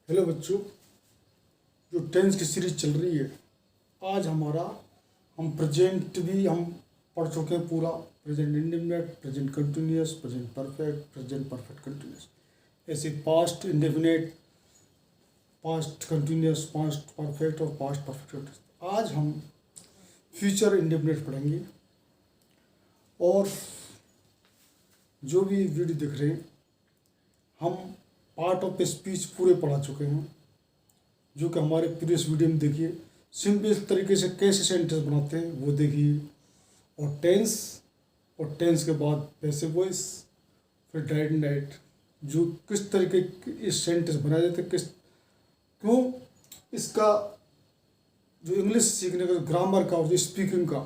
Hello बच्चों, जो tense की सीरीज चल रही है आज हम प्रेजेंट भी हम पढ़ चुके हैं पूरा। Present indefinite, present continuous, present perfect, present perfect continuous, ऐसे past indefinite, past continuous, past perfect और पास्ट परफेक्ट। आज हम फ्यूचर इंडेफिनिट पढ़ेंगे। और जो भी वीडियो देख रहे हैं, हम पार्ट ऑफ स्पीच पूरे पढ़ा चुके हैं, जो कि हमारे प्रीवियस वीडियो में देखिए। सिंपल तरीके से कैसे सेंटेंस बनाते हैं वो देखिए। और टेंस के बाद पैसिव वॉइस, फिर डायरेक्ट इनडायरेक्ट, जो किस तरीके के इस सेंटेंस बनाए जाते हैं, क्यों इसका जो इंग्लिश सीखने का ग्रामर का और जो स्पीकिंग का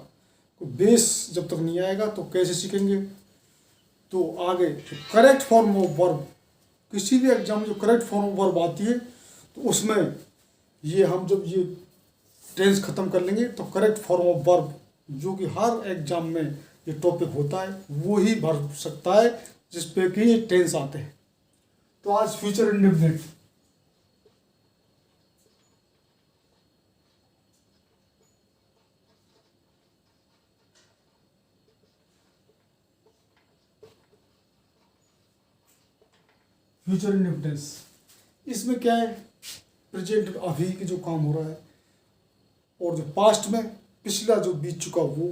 बेस जब तक नहीं आएगा तो कैसे सीखेंगे। तो आगे जो करेक्ट फॉर्म ऑफ वर्ब, किसी भी एग्जाम में जो करेक्ट फॉर्म ऑफ वर्ब आती है तो उसमें ये हम जब ये टेंस ख़त्म कर लेंगे तो करेक्ट फॉर्म ऑफ वर्ब, जो कि हर एग्जाम में ये टॉपिक होता है, वो ही भर सकता है जिस पे कि ये टेंस आते हैं। तो आज फ्यूचर इंडेफिनिट, फ्यूचर इंडेफिनिटेंस, इसमें क्या है, प्रेजेंट अभी के जो काम हो रहा है और जो पास्ट में पिछला जो बीत चुका वो।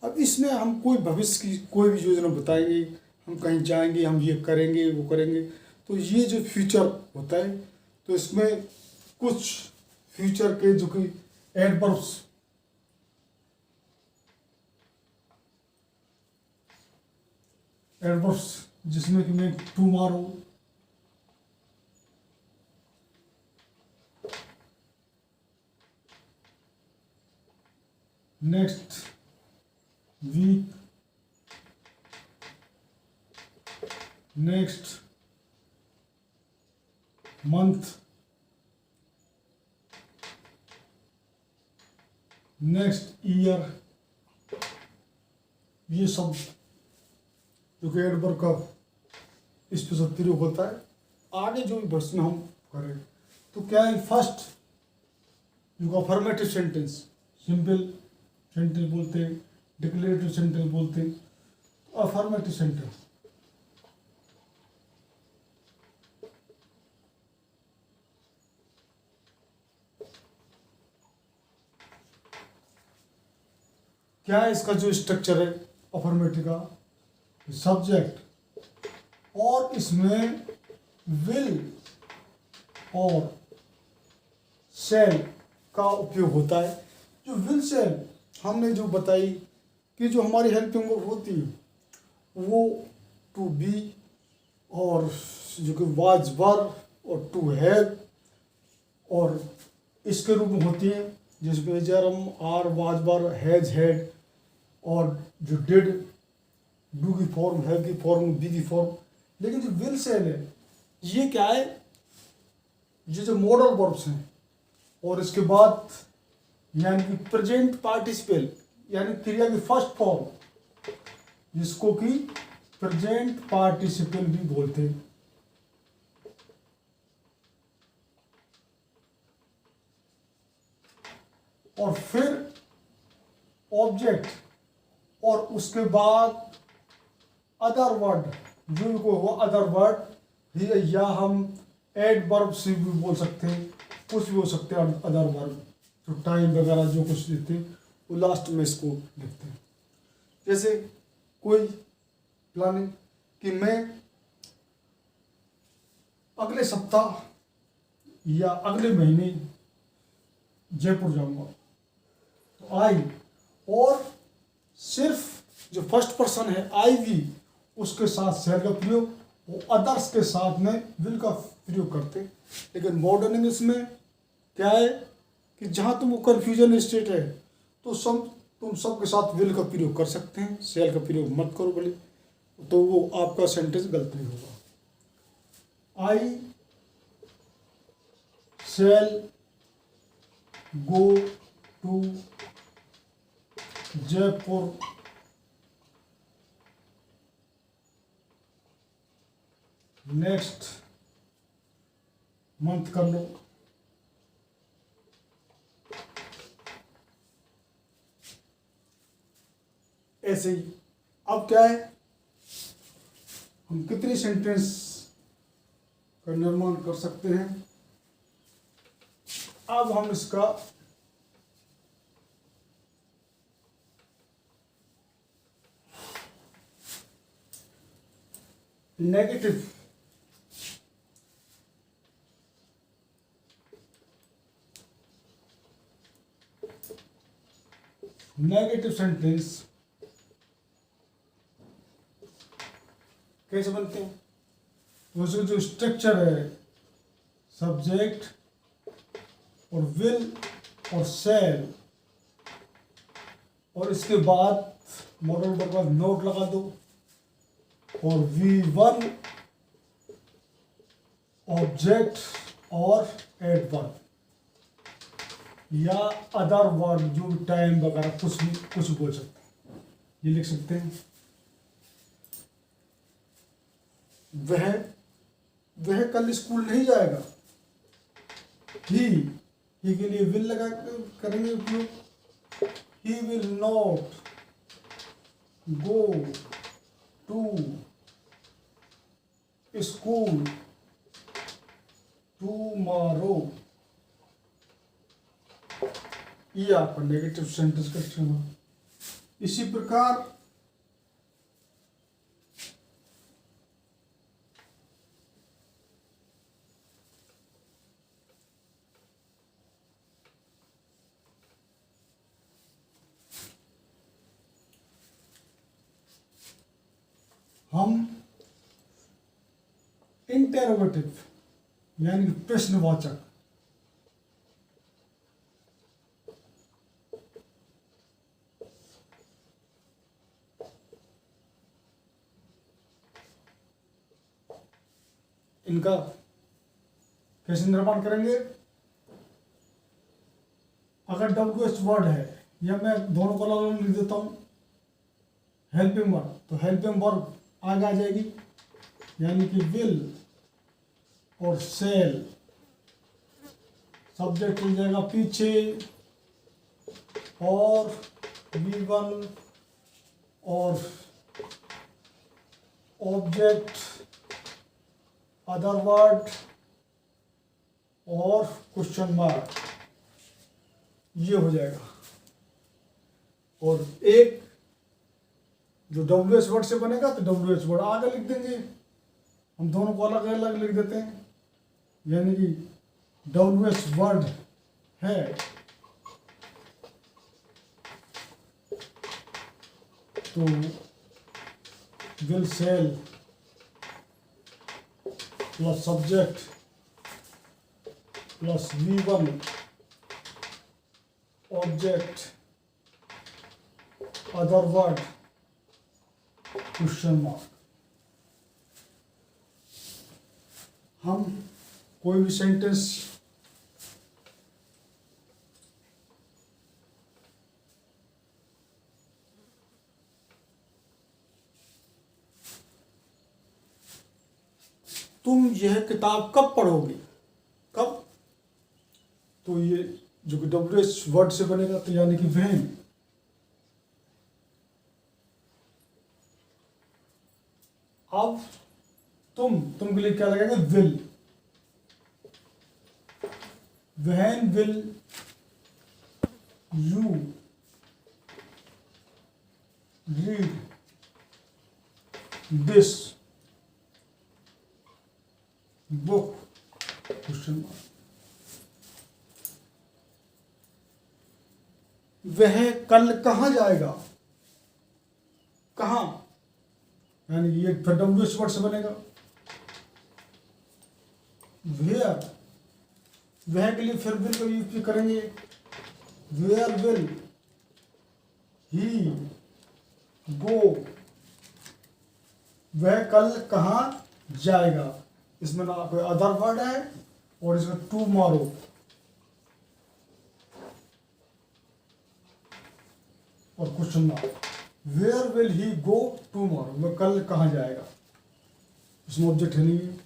अब इसमें हम कोई भविष्य की कोई भी योजना बताएंगे, हम कहीं जाएंगे, हम ये करेंगे वो करेंगे, तो ये जो फ्यूचर होता है तो इसमें कुछ फ्यूचर के जो कि एडवर्ब्स जिसमें कि मैं tomorrow, next week, next month, next year, ये सब जो कि एडवर्ब का स्पेशल प्रयोग होता है। आगे जो भी वर्ष में हम करें तो क्या है, फर्स्ट जो अफर्मेटिव सेंटेंस, सिंपल सेंटेंस बोलते हैं, डिक्लेरेटिव सेंटेंस बोलते हैं, अफर्मेटिव सेंटेंस। क्या है इसका जो स्ट्रक्चर है अफर्मेटिव का, सब्जेक्ट और इसमें विल और शैल का उपयोग होता है। जो विल शैल हमने जो बताई कि जो हमारी हेल्पिंग वर्ब होती है वो टू बी और जो कि वाज वर और टू हैव और इसके रूप में होती है, जिसमें जरम are was were has had, और जो डिड डू की फॉर्म, हैव की फॉर्म, बी की फॉर्म। लेकिन जो विल शैल है ये क्या है, ये जो मॉडल वर्ब्स हैं और इसके बाद यानी कि प्रेजेंट पार्टिसिपल यानी क्रिया की फर्स्ट फॉर्म, जिसको कि प्रेजेंट पार्टिसिपल भी बोलते हैं। और फिर ऑब्जेक्ट और उसके बाद अदर वर्ड, जो को हो अदर वर्ड, या हम एडवर्ब से भी बोल सकते हैं, कुछ भी हो सकते हैं अदर वर्ब, जो टाइम वगैरह जो कुछ देते हैं वो लास्ट में इसको लिखते हैं। जैसे कोई प्लानिंग कि मैं अगले सप्ताह या अगले महीने जयपुर जाऊंगा, तो आई, और सिर्फ जो फर्स्ट पर्सन है आई वी, उसके साथ शैल का प्रयोग, वो अदर्स के साथ में विल का प्रयोग करते। लेकिन मॉडर्न इंग्लिश में क्या है कि जहाँ तुम वो कन्फ्यूजन स्टेट है तो तुम सबके साथ विल का प्रयोग कर सकते हैं, शैल का प्रयोग मत करो बोले, तो वो आपका सेंटेंस गलत नहीं होगा। I shall go to Jaipur next month कर लो। ऐसे ही अब क्या है, हम कितनी सेंटेंस का निर्माण कर सकते हैं। अब हम इसका नेगेटिव सेंटेंस कैसे बनते हैं। तो उसका जो स्ट्रक्चर है, सब्जेक्ट और विल और सेल, और इसके बाद मॉडल वर्ब का नोट लगा दो, और V1 ऑब्जेक्ट और एड वर्ब या अदर वर्ड, जो टाइम वगैरह कुछ बोल सकते हैं, ये लिख सकते हैं। वह कल स्कूल नहीं जाएगा। ही के लिए विल लगा करेंगे उपयोग। He will not go to school tomorrow. ये आपका नेगेटिव सेंटेंस का चुना। इसी प्रकार हम इंटेरोगेटिव यानी कि प्रश्नवाचक इनका कैसे निर्माण करेंगे। अगर WH वर्ड है, या मैं दोनों को अलग लिख देता हूं, हेल्पिंग वर्ब, तो हेल्पिंग वर्ब आगे आ जाएगी, यानी कि विल और सेल, सब्जेक्ट चल जाएगा पीछे, और V1 और ऑब्जेक्ट, अदर वर्ड और क्वेश्चन मार्क, ये हो जाएगा। और एक जो WH वर्ड से बनेगा, तो WH वर्ड आगे लिख देंगे। हम दोनों को अलग अलग लिख देते हैं, यानी कि WH वर्ड है तो विल सेल plus subject plus V1 object other word question mark. हम कोई भी सेंटेंस तुम यह किताब कब पढ़ोगे, कब, तो ये जो कि WH वर्ड से बनेगा, तो यानी कि व्हेन। अब तुम के लिए क्या लगेगा, will. When will you read this book, question mark. वह कल कहाँ जाएगा, कहाँ, यानी ये फिर WH वर्ड से बनेगा। वेयर, वह के लिए फिर विल का यूज करेंगे। वेयर विल ही गो, वह कल कहाँ जाएगा। इसमें ना कोई अदर वर्ड है, और इसमें टुमारो, और question mark. Where will he go tomorrow, वह कल कहाँ जाएगा, इसमें ऑब्जेक्ट है नहीं।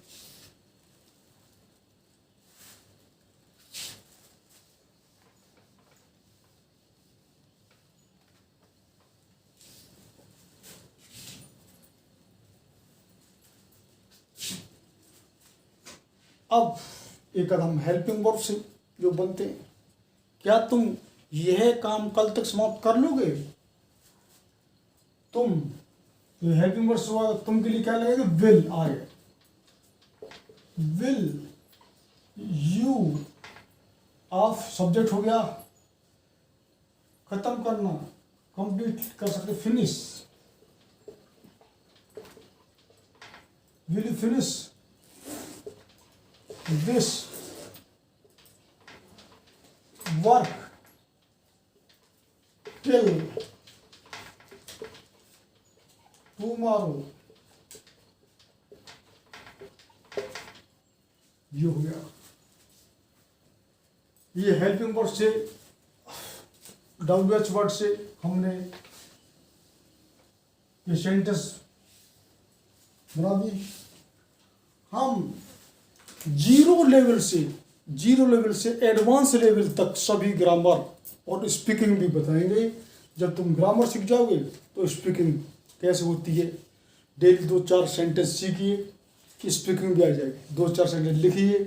अब एक कदम हेल्पिंग वर्ब से जो बनते हैं, क्या तुम यह काम कल तक समाप्त कर लोगे? तुम, तो हेल्पिंग वर्ब से हुआ, तुम के लिए क्या लगेगा? विल आएगा। विल यू ऑफ सब्जेक्ट हो गया, खत्म करना, कंप्लीट कर सकते, finish. Will you finish this work till tomorrow? ये हो गया। ये हेल्पिंग वर्ड से, WH वर्ड से हमने ये सेंटेंस बना दी। हम जीरो लेवल से एडवांस लेवल तक सभी ग्रामर और स्पीकिंग भी बताएंगे। जब तुम ग्रामर सीख जाओगे तो स्पीकिंग कैसे होती है, डेली 2-4 सेंटेंस सीखिए कि स्पीकिंग भी आ जाएगी। 2-4 सेंटेंस लिखिए,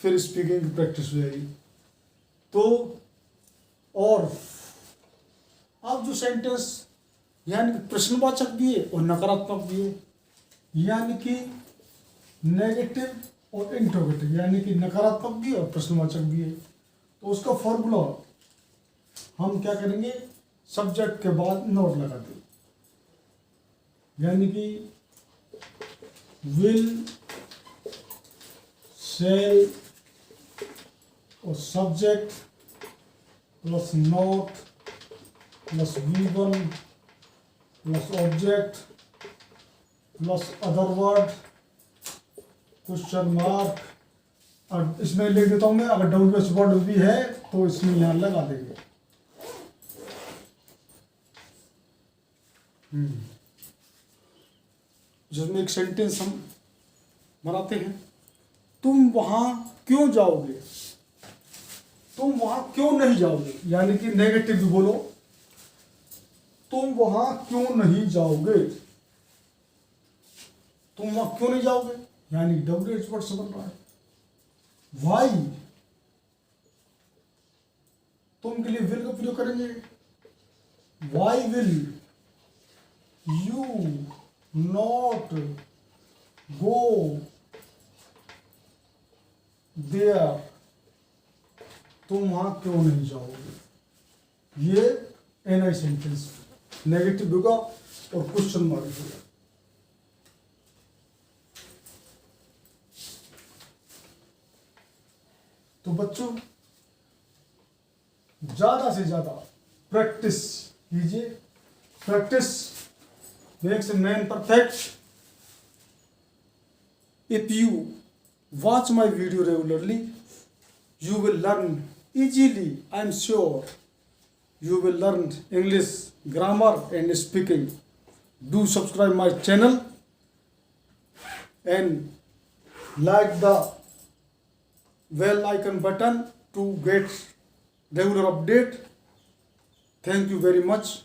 फिर स्पीकिंग की प्रैक्टिस हो जाएगी। तो और अब जो सेंटेंस यानी कि प्रश्नवाचक भी है और नकारात्मक भी है, यानी कि नेगेटिव और इंट्रोगेटिव, यानी कि नकारात्मक भी और प्रश्नवाचक भी है। तो उसका फॉर्मूला हम क्या करेंगे? सब्जेक्ट के बाद नोट लगा दें, यानी कि विल, शैल और subject plus note plus V1 plus object plus other word question mark. और इसमें लिख देता हूँ मैं, अगर WH वर्ड भी है तो इसमें यहाँ लगा देंगे। जिसमें एक सेंटेंस हम बनाते हैं, तुम वहां क्यों जाओगे? तुम वहां क्यों नहीं जाओगे, यानी कि नेगेटिव भी बोलो। तुम वहां क्यों नहीं जाओगे? तुम वहां क्यों नहीं जाओगे, यानी WH वर्ड से बन रहा है। वाई, तुम के लिए विल का प्रयोग करेंगे। Why will you not go there? तुम वहां क्यों नहीं जाओगे? ये NI सेंटेंस नेगेटिव होगा और क्वेश्चन मार्क होगा। तो बच्चों ज्यादा से ज्यादा प्रैक्टिस कीजिए। Practice makes a man perfect. If you watch my video regularly, you will learn easily. I am sure you will learn English grammar and speaking. Do subscribe my channel and like the bell icon button to get regular update. Thank you very much.